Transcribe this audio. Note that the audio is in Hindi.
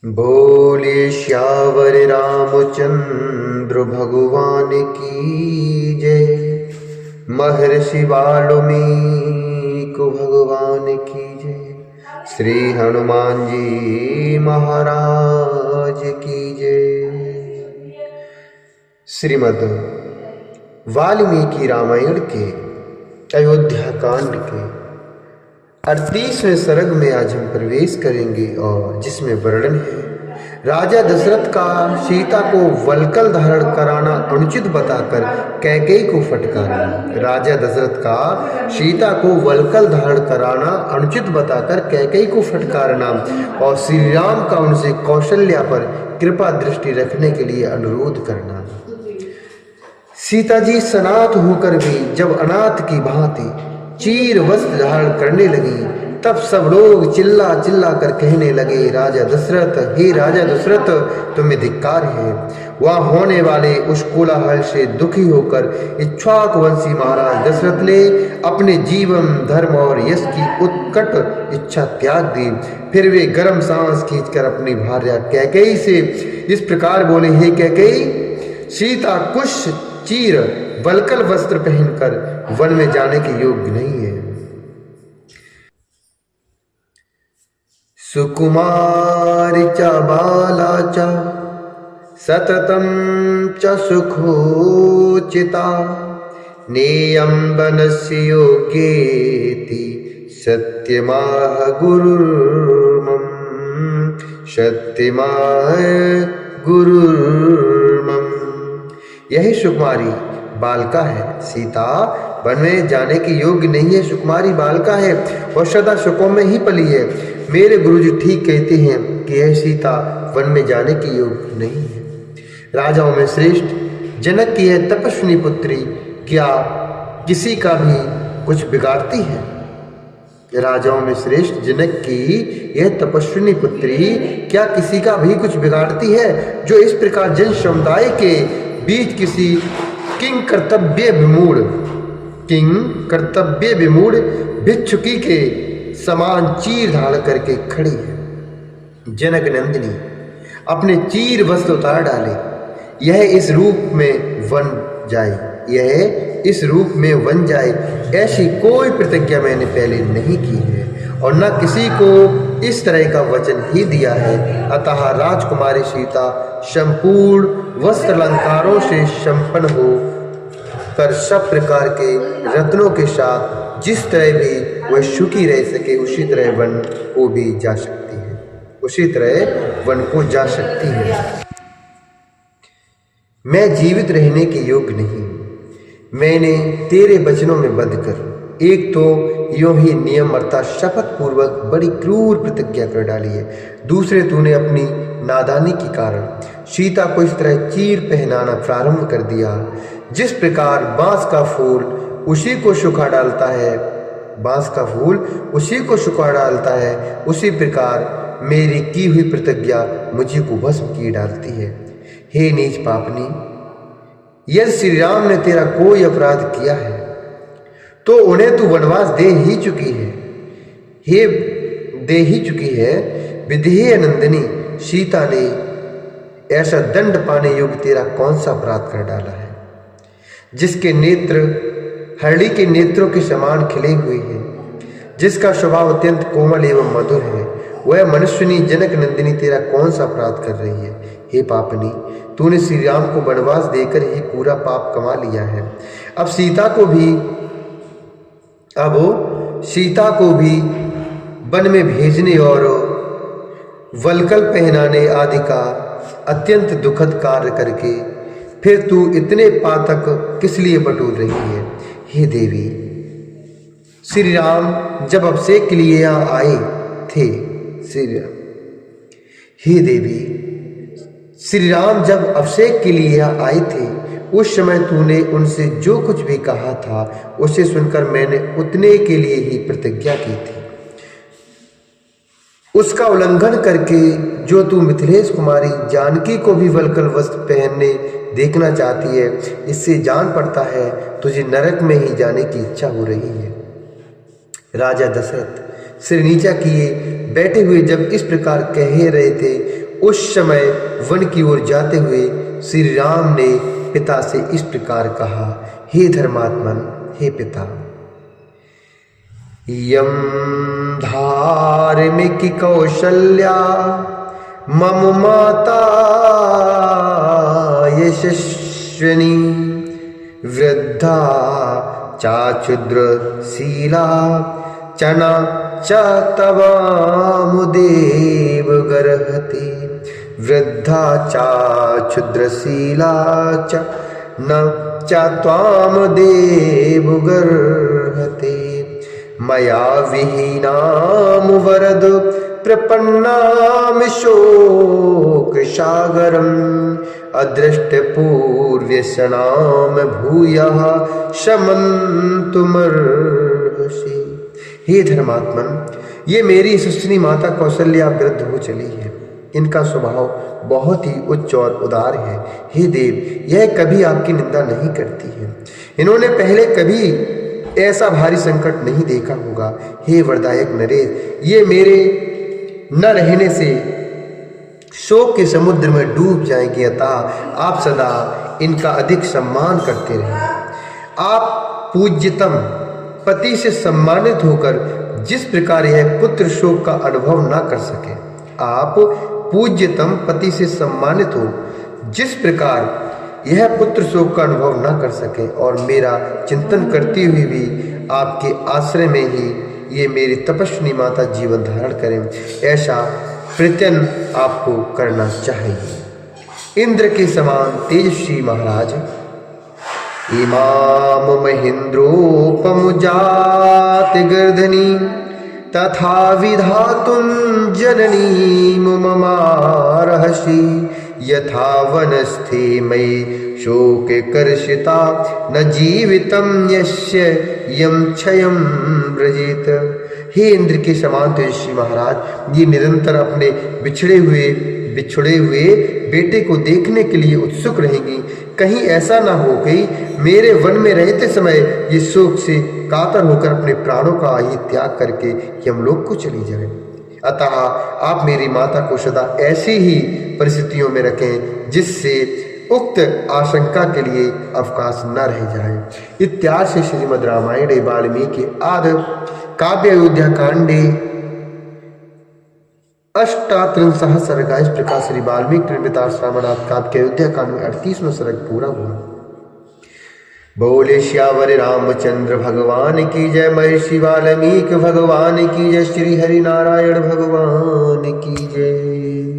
बोले श्यावर रामचंद्र भगवान की जय। महर्षि वाल्मीकि भगवान की जय। श्री हनुमान जी महाराज की जय। श्रीमद् वाल्मीकि रामायण के अयोध्या कांड के 38वें सर्ग में आज हम प्रवेश करेंगे और जिसमें वर्णन है राजा दशरथ का सीता को वल्कल धारण कराना अनुचित बताकर कैकेयी को फटकारना। राजा दशरथ का सीता को वल्कल धारण कराना अनुचित बताकर कैकेयी को फटकारना और श्री राम का उनसे कौशल्या पर कृपा दृष्टि रखने के लिए अनुरोध करना। सीता जी सनाथ होकर भी जब अनाथ की भांति चीर वस्त्र धारण करने लगी तब सब लोग चिल्ला चिल्ला कर कहने लगे, राजा दशरथ, हे राजा दशरथ, तुम्हें धिक्कार है। वहां होने वाले उस कोलाहल से दुखी होकर इक्ष्वाकु वंशी महाराज दशरथ ने अपने जीवन, धर्म और यश की उत्कट इच्छा त्याग दी। फिर वे गर्म सांस खींचकर अपनी भार्या कैकेयी से इस प्रकार बोले, हे कैकेयी, सीता कुश चीर वल्कल वस्त्र पहनकर वन में जाने के योग्य नहीं है। सुकुमारी च बाला च सततं च सुखोचिता नेयं वनस्य योग्येति सत्यमाह गुरुर्मम सत्यमाह गुरुर्मम। यही सुकुमारी बालिका है। सीता वन में जाने के योग्य नहीं है। सुकुमारी बालिका है और सदा सुखों में ही पली है। मेरे गुरुजी ठीक कहते हैं कि यह सीता वन में जाने के योग्य नहीं है। राजाओं में श्रेष्ठ जनक की यह तपस्विनी पुत्री क्या किसी का भी कुछ बिगाड़ती है? राजाओं में श्रेष्ठ जनक की यह तपस्विनी पुत्री क्या किसी का भी कुछ बिगाड़ती है? जो इस प्रकार जन समुदाय के बीच किसी किंग कर्तव्य विमूढ़ भिक्षुकी के समान चीर धारण करके खड़ी है। जनक नंदिनी अपने चीर वस्त्र उतार डाले, यह इस रूप में वन जाए, ऐसी कोई प्रतिज्ञा मैंने पहले नहीं की है और न किसी को इस तरह का वचन ही दिया है। अतः राजकुमारी सीता संपूर्ण वस्त्र अलंकारों से संपन्न हो कर सब प्रकार के रत्नों के साथ जिस तरह भी वह सुखी रह सके उसी तरह वन को भी जा सकती है, उसी तरह वन को जा सकती है। मैं जीवित रहने के योग्य नहीं। मैंने तेरे वचनों में बंध कर एक तो यों ही नियम अर्थात शपथ पूर्वक बड़ी क्रूर प्रतिज्ञा कर डाली है, दूसरे तूने अपनी नादानी के कारण सीता को इस तरह चीर पहनाना प्रारंभ कर दिया। जिस प्रकार बांस का फूल उसी को सुखा डालता है, उसी प्रकार मेरी की हुई प्रतिज्ञा मुझे को भस्म की डालती है। हे नीच पापनी, यदि श्री राम ने तेरा कोई अपराध किया है तो उन्हें तू वनवास दे ही चुकी है। विधेय नंदिनी, सीता ने ऐसा दंड पाने योग्य तेरा कौन सा अपराध कर डाला है? जिसके नेत्र हरड़ी के नेत्रों के समान खिले हुए हैं, जिसका स्वभाव अत्यंत कोमल एवं मधुर है, वह मनुष्यनी जनक नंदिनी तेरा कौन सा अपराध कर रही है? हे पापनी, तूने श्री राम को वनवास देकर ही पूरा पाप कमा लिया है। अब सीता को भी वन में भेजने और वल्कल पहनाने आदि का अत्यंत दुखद कार्य करके फिर तू इतने पातक किस लिए बटोर रही है? हे देवी, श्री राम जब अभिषेक के लिए यहाँ आए थे, श्री राम जब अभिषेक के लिए यहाँ आए थे उस समय तूने उनसे जो कुछ भी कहा था उसे सुनकर मैंने उतने के लिए ही प्रतिज्ञा की थी। उसका उल्लंघन करके जो तू मिथिलेश कुमारी जानकी को भी वल्कल वस्त्र पहनने देखना चाहती है, इससे जान पड़ता है तुझे नरक में ही जाने की इच्छा हो रही है। राजा दशरथ सिर नीचा किए बैठे हुए जब इस प्रकार कह रहे थे उस समय वन की ओर जाते हुए श्री राम ने पिता से इस प्रकार कहा, हे धर्मात्मन, हे पिता, यम धार्मिकी कौशल्या मम माता यशस्विनी वृद्धा चाक्षुद्रशीला चना च तवामुदेव गर्हति वृद्धा चाक्षुद्रशीला च न च त्वामुदेव गर्हति मया विहीनाम वरद प्रपन्नाम शोकसागरम् अदृष्टपूर्व्यसनाम भूयः शमन्तुमर्हसि। हे धर्मात्मन, ये मेरी यशस्विनी माता कौशल्या वृद्ध हो चली है। इनका स्वभाव बहुत ही उच्च और उदार है। हे देव, यह कभी आपकी निंदा नहीं करती है। इन्होंने पहले कभी ऐसा भारी संकट नहीं देखा होगा। हे वरदायक नरेश, ये मेरे न रहने से शोक के समुद्र में डूब जाएंगे, अतः आप सदा इनका अधिक सम्मान करते रहें। आप पूज्यतम पति से सम्मानित होकर जिस प्रकार यह पुत्र शोक का अनुभव न कर सके, आप पूज्यतम पति से सम्मानित हो जिस प्रकार यह पुत्र शोक का अनुभव न कर सके, और मेरा चिंतन करती हुई भी आपके आश्रय में ही ये मेरी तपस्विनी माता जीवन धारण करें, ऐसा प्रयत्न आपको करना चाहिए। इंद्र के समान तेजस्वी महाराज, इमाम महेंद्रोपमुजाति गर्धनी तथा विधातुं जननी ममारहसि यथा वनस्थे मयि शोक कर्षिता न जीवितं यस्य यं क्षयं व्रजेत। हे इंद्र के समान तेजस्वी महाराज, ये निरंतर अपने बिछड़े हुए बेटे को देखने के लिए उत्सुक रहेंगी। कहीं ऐसा ना हो कि मेरे वन में रहते समय ये शोक से कातर होकर अपने प्राणों का ही त्याग करके यमलोक को चली जाए। अतः आप मेरी माता को सदा ऐसी ही परिस्थितियों में रखें जिससे उक्त आशंका के लिए अवकाश न रह जाए। इत्यादि से श्रीमद् रामायणे वाल्मीकि आदि काव्य अयोध्या कांडे अष्टात्रिंशः सर्गा। इस प्रकार श्री वाल्मीकि निर्मित रामायण काव्य अयोध्या कांड में 38वां सर्ग पूरा हुआ। बोले श्यावर रामचंद्र भगवान की जय, महर्षि वाल्मीकि भगवान की जय, श्री हरि नारायण भगवान की जय।